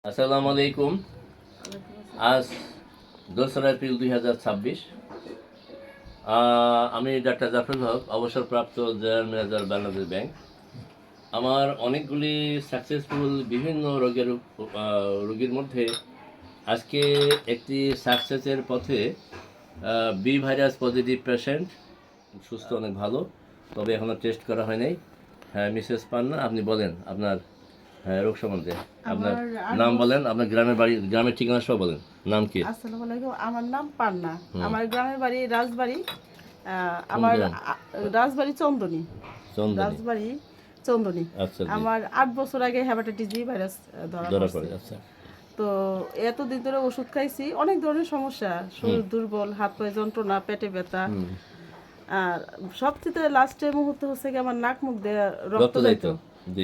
আসসালামু আলাইকুম। আজ 2রা এপ্রিল 2026। আমি ডাক্তার জাফরুল হক, অবসরপ্রাপ্ত জেনারেল ম্যানেজার বাংলাদেশ ব্যাংক। আমার অনেকগুলি সাকসেসফুল বিভিন্ন রোগীর মধ্যে আজকে একটি সাকসেসের পথে বি ভাইরাস পজিটিভ পেশেন্ট, সুস্থ, অনেক ভালো, তবে এখনও টেস্ট করা হয় নাই। হ্যাঁ, মিসেস পান্না, আপনি বলেন আপনার রোগ সম্বন্ধে। আপনার নাম বলেন, আপনার গ্রামের ঠিকানা সব বলেন। নাম কি? আসসালামু আলাইকুম, আমার নাম পান্না। আমার গ্রামের বাড়ি রাজবাড়ি। আমার রাজবাড়ি চন্দনী। রাজবাড়ি চন্দনী। আচ্ছা, আমার 8 বছর আগে হেপাটাইটিস বি ভাইরাস ধরা পড়ে। আচ্ছা। তো এতদিন ধরে ওষুধ খাইছি, অনেক ধরনের সমস্যা, শরীর দুর্বল, হাত পায়ে যন্ত্রণা, পেটে ব্যথা। আর সবচেয়ে লাস্টের মুহূর্তে হচ্ছে কি, আমার নাক মুখ দিয়ে রক্ত যাইতো।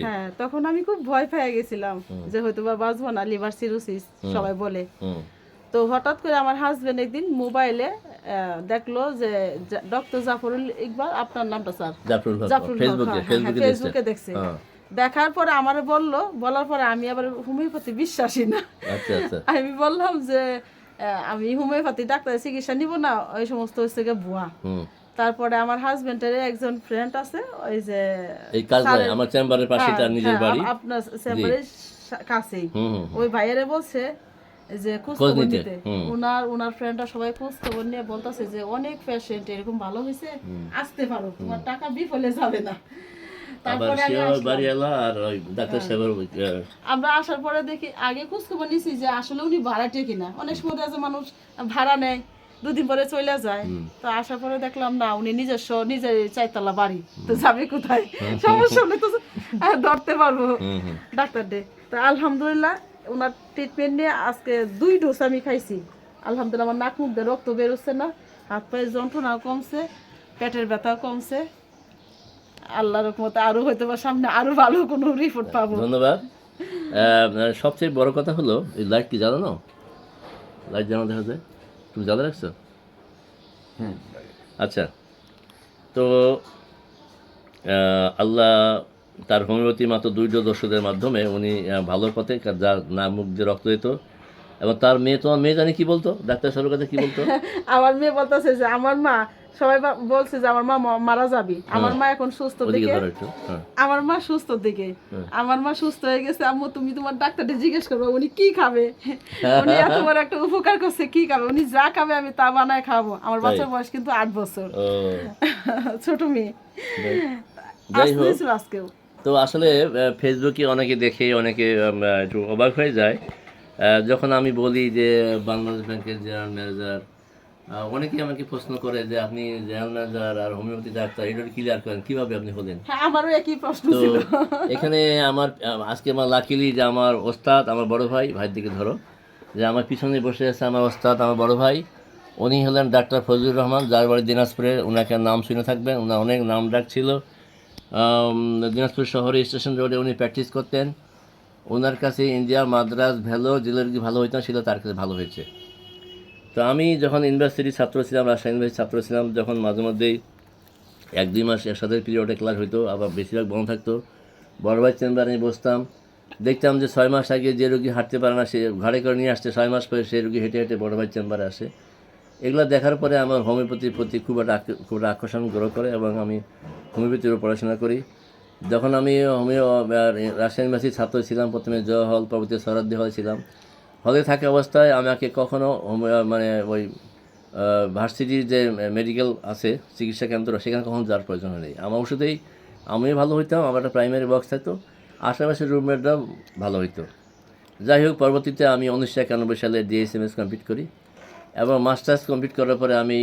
হ্যাঁ, তখন আমি খুব ভয় পেয়ে গেছিলাম যে হয়তো বা বাঁচবো না, লিভার সিরোসিস সবাই বলে। তো হঠাৎ করে আমার হাজবেন্ড একদিন মোবাইলে দেখলো যে ডক্টর জাফরুল ইকবাল, আপনার নামটা স্যার জাফরুল, ফেসবুকে দেখছে। দেখার পরে আমারে বলার পরে আমি আবার হোমিওপ্যাথি বিশ্বাসী না। আমি বললাম যে আমি হোমিওপ্যাথি ডাক্তারের চিকিৎসা নিব না, ওই সমস্ত হচ্ছে গিয়ে ভুয়া। তারপরে আমার হাজবেন্ডের একজন ফ্রেন্ড আছে, ওই যে আমার চেম্বারের পাশে, তার নিজের বাড়ি, আপনার চেম্বারের কাছেই, ওই ভাইয়ারে বলছে যে খোঁজ খবর নিতে। ওনার ফ্রেন্ডরা সবাই খোঁজ খবর নিয়ে বলতেছে যে অনেক পেশেন্ট এরকম ভালো হয়েছে, আসতে পারো, তোমার টাকা বিফলে যাবে না। তারপরে আমরা আসার পরে দেখি, আগে খোঁজ খবর নিছি যে আসলে উনি ভাড়াটে কিনা। অনেক সময় আছে মানুষ ভাড়া নেয়, 2 দিন পরে চলে যায়। তো আসার পরে দেখলাম না, উনি নিজের 4তলা বাড়ি, তো যাবে কোথায়? সমস্যা হলে তো ধরতে পারবো ডাক্তার ডে। তো আলহামদুলিল্লাহ ওনার ট্রিটমেন্ট নিয়ে আজকে 2 ডোজ আমি খাইছি। আলহামদুলিল্লাহ আমার নাক মুখ দিয়ে রক্ত বেরোচ্ছে না, হাত পায়ের যন্ত্রণাও কমছে, পেটের ব্যথাও কমছে। আল্লাহর রহমতে আরো হয়তো বা সামনে আরো ভালো কোনো রিপোর্ট পাবো। ধন্যবাদ। সবচেয়ে বড় কথা হলো, এই লাইট কি জ্বালানো? লাইট জ্বালানো দেখা যায়? তুমি জ্বালা রাখছো? আচ্ছা, তো আল্লাহ তার হোমিওপ্যাথি মাত্র 2 ডোজ ওষুধের মাধ্যমে উনি ভালোর পথে, যার না মুখ দিয়ে রক্ত দিত। এবং তার মেয়ে, তোমার মেয়ে জানি কি বলতো, ডাক্তার সাহেবের কাছে কি বলতো? আমার মেয়ে বলতেছে যে আমার মা, সবাই বলছে যে আমার মা মারা যাবে, আমার মা এখন সুস্থ দিকে, আমার মা সুস্থ দিকে, আমার মা সুস্থ হয়ে গেছে। আম্মু, তুমি তোমার ডাক্তারকে জিজ্ঞেস করবো উনি কি খাবে, উনি এত বড় একটা উপকার করছে, কি খাবে, উনি যা খাবে আমি তা বানায় খাবো। আমার বাচ্চার বয়স কিন্তু 8 বছর, ছোট মেয়ে। আজকেও তো আসলে ফেসবুকে অনেকে দেখে, অনেকে একটু অবাক হয়ে যায় যখন আমি বলি যে বাংলাদেশ ব্যাংকের জেনারেল ম্যানেজার। অনেকেই আমাকে প্রশ্ন করে যে আপনি জেনারেল ম্যানেজার আর হোমিওপ্যাথি ডাক্তার, এটা ক্লিয়ার করেন কিভাবে আপনি হলেন? আমারও একই প্রশ্ন তো ছিল। এখানে আজকে আমার লাকিলি যে আমার ওস্তাদ, আমার বড় ভাই, ভাইয়ের দিকে ধরো, যে আমার পিছনে বসে আছে আমার ওস্তাদ, আমার বড় ভাই, উনি হলেন ডাক্তার ফজলুর রহমান, যার বাড়ি দিনাজপুরে। ওনাকে নাম শুনে থাকবেন, ওনার অনেক নাম ডাক ছিল। দিনাজপুর শহরে স্টেশন রোডে উনি প্র্যাকটিস করতেন। ওনার কাছে ইন্ডিয়া, মাদ্রাজ, ভেলোর, জেলের কি ভালো হইতো ছিল, তার কাছে ভালো হয়েছে। তো আমি যখন ইউনিভার্সিটির ছাত্র ছিলাম, রাজশাহী ইউনিভার্সিটির ছাত্র ছিলাম, যখন মাঝে মধ্যেই 1-2 মাস একসাথে পিরিয়ডে ক্লাস হইতো, আবার বেশিরভাগ বন্ধ থাকতো, বড় ভাই চেম্বারে আমি বসতাম, দেখতাম যে 6 মাস আগে যে রোগী হাঁটতে পারে না, সে ঘাড়ে করে নিয়ে আসছে, 6 মাস পরে সেই রোগী হেঁটে হেঁটে বড় ভাই চেম্বারে আসে। এগুলো দেখার পরে আমার হোমিওপ্যাথির প্রতি খুব একটা আকর্ষণ গ্রহ করে, এবং আমি হোমিওপ্যাথিরও পড়াশোনা করি। যখন আমি রাজশাহী ইউনিভার্সিটির ছাত্র ছিলাম, প্রথমে জয় হল, পরবর্তী সরাদ্দি হল ছিলাম। হলে থাকা অবস্থায় আমাকে কখনও মানে ওই ভার্সিটির যে মেডিকেল আছে, চিকিৎসা কেন্দ্র, সেখানে কখনো যাওয়ার প্রয়োজন হয়নি। আমার ওষুধেই আমিও ভালো হইতাম, আমার একটা প্রাইমারি বক্স থাকতো, আশেপাশের রুমমেটরাও ভালো হইতো। যাই হোক, পরবর্তীতে আমি 1991 সালে DSMS কমপ্লিট করি, এবং মাস্টার্স কমপ্লিট করার পরে আমি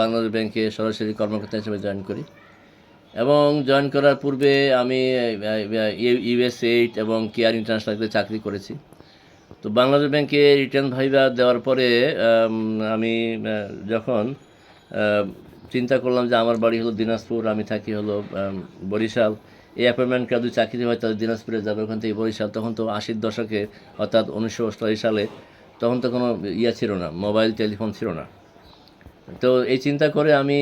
বাংলাদেশ ব্যাংকে সরাসরি কর্মকর্তা হিসেবে জয়েন করি। এবং জয়েন করার পূর্বে আমি US8 এবং কেয়ার ইন্টারন্যাশনালতে চাকরি করেছি। তো বাংলাদেশ ব্যাংকে রিটার্ন ভাইভা দেওয়ার পরে আমি যখন চিন্তা করলাম যে আমার বাড়ি হলো দিনাজপুর, আমি থাকি হলো বরিশাল, এই অ্যাপয়েন্টমেন্ট যদি চাকরি হয় তাহলে দিনাজপুরে যাবে, ওখান থেকে বরিশাল। তখন তো 80-র দশকে, অর্থাৎ 1988 সালে, তখন তো কোনো ছিল না, মোবাইল টেলিফোন ছিল না। তো এই চিন্তা করে আমি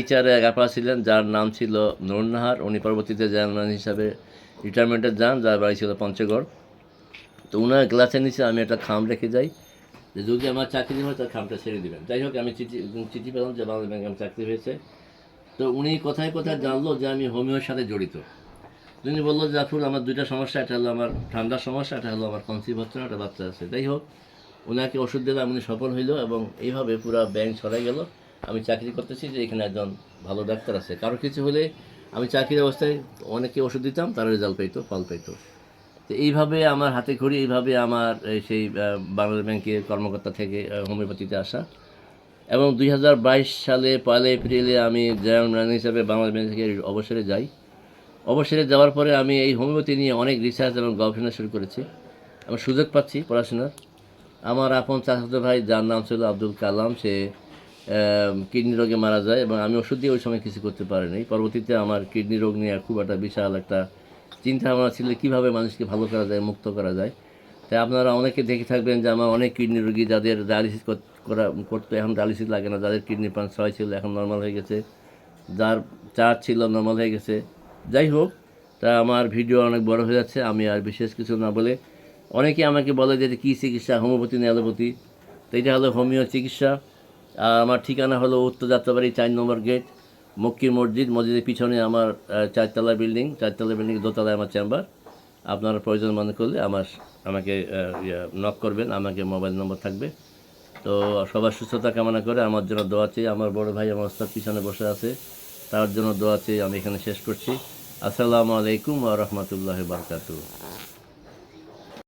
HR এক আপা ছিলেন, যার নাম ছিল নুরুন্নাহার, উনি পরবর্তীতে জেনারেল ম্যানেজার হিসাবে রিটায়ারমেন্টে যান, যার বাড়ি ছিল পঞ্চগড়। তো ওনার গ্লাসের নিচে আমি একটা খাম রেখে যাই যে যদি আমার চাকরি হয় তার খামটা ছেড়ে দেবেন। যাই হোক, আমি চিঠি পেলাম যে বাংলাদেশ ব্যাংকে আমার চাকরি হয়েছে। তো উনি কোথায় কোথায় জানলো যে আমি হোমিওর সাথে জড়িত। উনি বললো যে জাফর, আমার দুইটা সমস্যা, একটা হলো আমার ঠান্ডার সমস্যা, একটা হলো আমার কনসিভ হচ্ছে না, একটা বাচ্চা আছে। যাই হোক, ওনাকে ওষুধ দিলাম, উনি সফল হইলো এবং এইভাবে পুরো ব্যাংক ছড়াই গেল। আমি চাকরি করতেছি যে এখানে একজন ভালো ডাক্তার আছে, কারো কিছু হলে আমি চাকরির অবস্থায় অনেকে ওষুধ দিতাম, তারা রেজাল্ট পাইতো, ফল পাইতো। তো এইভাবে আমার হাতে খড়ি, এইভাবে আমার সেই বাংলাদেশ ব্যাংকের কর্মকর্তা থেকে হোমিওপ্যাথিতে আসা। এবং 2022 সালে 1 এপ্রিলে আমি জেনারেল ম্যানেজার হিসাবে বাংলাদেশ ব্যাংক থেকে অবসরে যাই। অবসরে যাওয়ার পরে আমি এই হোমিওপ্যাথি নিয়ে অনেক রিসার্চ এবং গবেষণা শুরু করেছি। আমি সুযোগ পাচ্ছি পড়াশোনার। আমার আপন চাচাতো ভাই, যার নাম ছিল আব্দুল কালাম, সে কিডনি রোগে মারা যায় এবং আমি ওষুধ দিয়ে ওই সময় কিছু করতে পারিনি। পরবর্তীতে আমার কিডনি রোগ নিয়ে খুব একটা বিশাল একটা চিন্তা ভাবনা ছিল কীভাবে মানুষকে ভালো করা যায়, মুক্ত করা যায়। তাই আপনারা অনেকে দেখে থাকবেন যে আমার অনেক কিডনি রোগী যাদের ডায়ালিসিস করতে এখন ডায়ালিসিস লাগে না, যাদের কিডনি পান 6 ছিল এখন নর্মাল হয়ে গেছে, যার 4 ছিল নর্মাল হয়ে গেছে। যাই হোক, তা আমার ভিডিও অনেক বড় হয়ে যাচ্ছে, আমি আর বিশেষ কিছু না বলে, অনেকে আমাকে বলে যে কী চিকিৎসা, হোমিওপ্যাথি না অ্যালোপ্যাথি। তো এটা হলো হোমিও চিকিৎসা। আর আমার ঠিকানা হলো উত্তর যাত্রাবাড়ি 4 নম্বর গেট, মক্কি মসজিদ, মসজিদের পিছনে আমার 4 তলা বিল্ডিং, 4 তলা বিল্ডিং দোতলায় আমার চেম্বার। আপনারা প্রয়োজন মনে করলে আমাকে নক করবেন, আমাকে মোবাইল নম্বর থাকবে। তো সবার সুস্থতা কামনা করে আমার জন্য দোয়া চাই। আমার বড় ভাই আমার ওস্তাদ পিছনে বসে আছে, তার জন্য দোয়া চাই। আমি এখানে শেষ করছি। আসসালামু আলাইকুম ওয়া রাহমাতুল্লাহি ওয়া বারাকাতুহু।